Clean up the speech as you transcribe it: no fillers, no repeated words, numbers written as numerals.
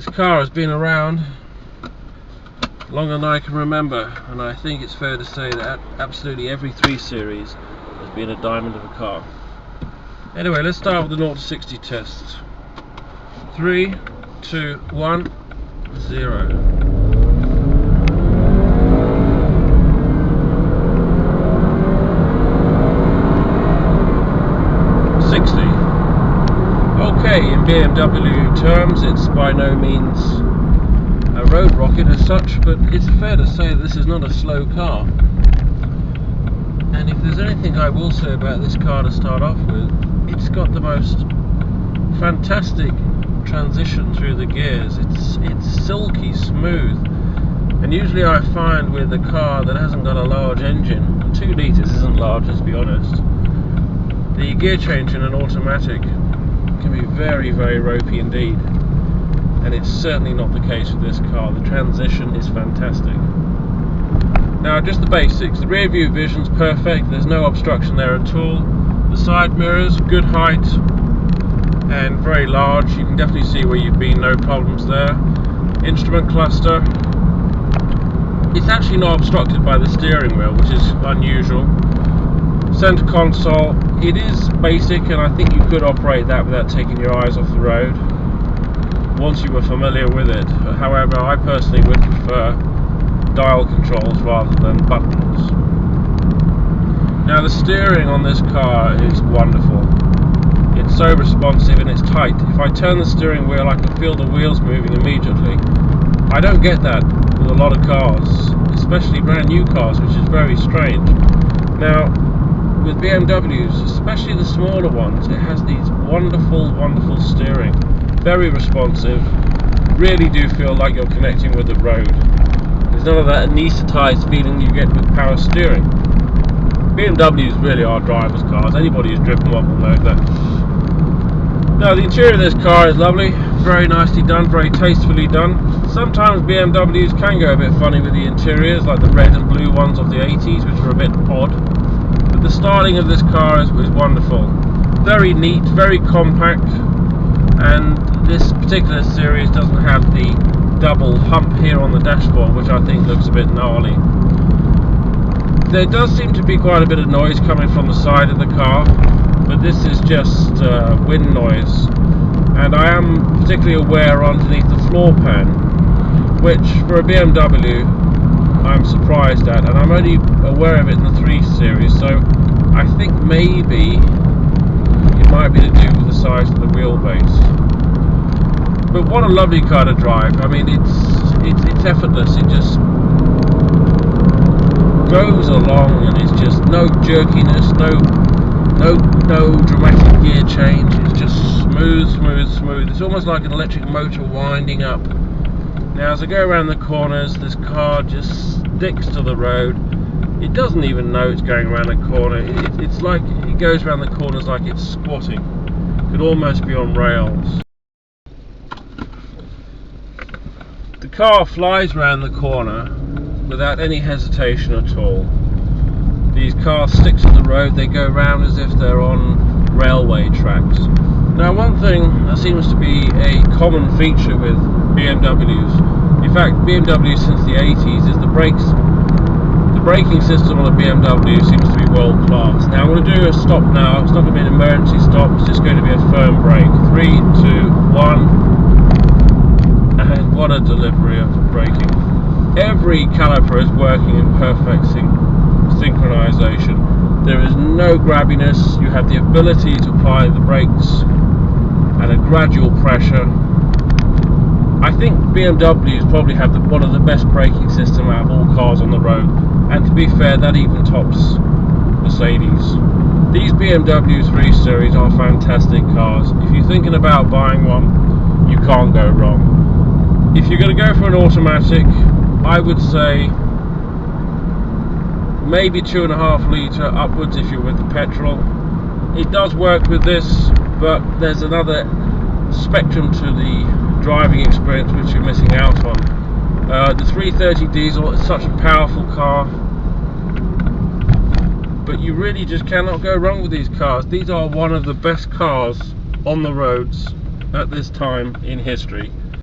This car has been around longer than I can remember, and I think it's fair to say that absolutely every 3 Series has been a diamond of a car. Anyway, let's start with the 0 to 60 test. 3, 2, 1, 0. Okay, in BMW terms, it's by no means a road rocket as such, but it's fair to say that this is not a slow car. And if there's anything I will say about this car to start off with, it's got the most fantastic transition through the gears. It's silky smooth, and usually I find with a car that hasn't got a large engine, and 2 litres isn't large, let's be honest, the gear change in an automatic can be very, very ropey indeed, and it's certainly not the case with this car. The transition is fantastic. Now, just the basics. The rear view vision's perfect, there's no obstruction there at all. The side mirrors, good height and very large, you can definitely see where you've been, no problems there. Instrument cluster, it's actually not obstructed by the steering wheel, which is unusual. Center console, it is basic, and I think you could operate that without taking your eyes off the road once you were familiar with it. However, I personally would prefer dial controls rather than buttons. Now, the steering on this car is wonderful. It's so responsive and it's tight. If I turn the steering wheel, I can feel the wheels moving immediately. I don't get that with a lot of cars, especially brand new cars, which is very strange. Now, with BMWs, especially the smaller ones, it has these wonderful, wonderful steering. Very responsive. Really do feel like you're connecting with the road. There's none of that anaesthetized feeling you get with power steering. BMWs really are driver's cars. Anybody who's driven one will know that. Now, the interior of this car is lovely. Very nicely done, very tastefully done. Sometimes BMWs can go a bit funny with the interiors, like the red and blue ones of the 80s, which are a bit odd. The styling of this car is wonderful. Very neat, very compact, and this particular series doesn't have the double hump here on the dashboard, which I think looks a bit gnarly. There does seem to be quite a bit of noise coming from the side of the car, but this is just wind noise, and I am particularly aware underneath the floor pan, which for a BMW I'm surprised at, and I'm only aware of it in the 3 Series, so I think maybe it might be to do with the size of the wheelbase. But what a lovely car to drive. I mean, it's effortless. It just goes along, and it's just no jerkiness, no dramatic gear change. It's just smooth, smooth, smooth. It's almost like an electric motor winding up. Now, as I go around the corners, this car just sticks to the road. It doesn't even know it's going around a corner. It's like it goes around the corners like it's squatting. It could almost be on rails. The car flies around the corner without any hesitation at all. These cars stick to the road. They go round as if they're on railway tracks. Now, one thing that seems to be a common feature with BMWs, in fact BMW since the 80s, is the brakes. The braking system on a BMW seems to be world class. Now, I'm going to do a stop now. It's not going to be an emergency stop, it's just going to be a firm brake. 3, 2, 1, and what a delivery of braking. Every caliper is working in perfect synchronization. There is no grabbiness. You have the ability to apply the brakes at a gradual pressure. I think BMWs probably have one of the best braking systems out of all cars on the road, and to be fair, that even tops Mercedes. These BMW 3 Series are fantastic cars. If you're thinking about buying one, you can't go wrong. If you're going to go for an automatic, I would say maybe 2.5 litre upwards if you're with the petrol. It does work with this, but there's another spectrum to the driving experience which you're missing out on. The 330 diesel is such a powerful car, but you really just cannot go wrong with these cars. These are one of the best cars on the roads at this time in history.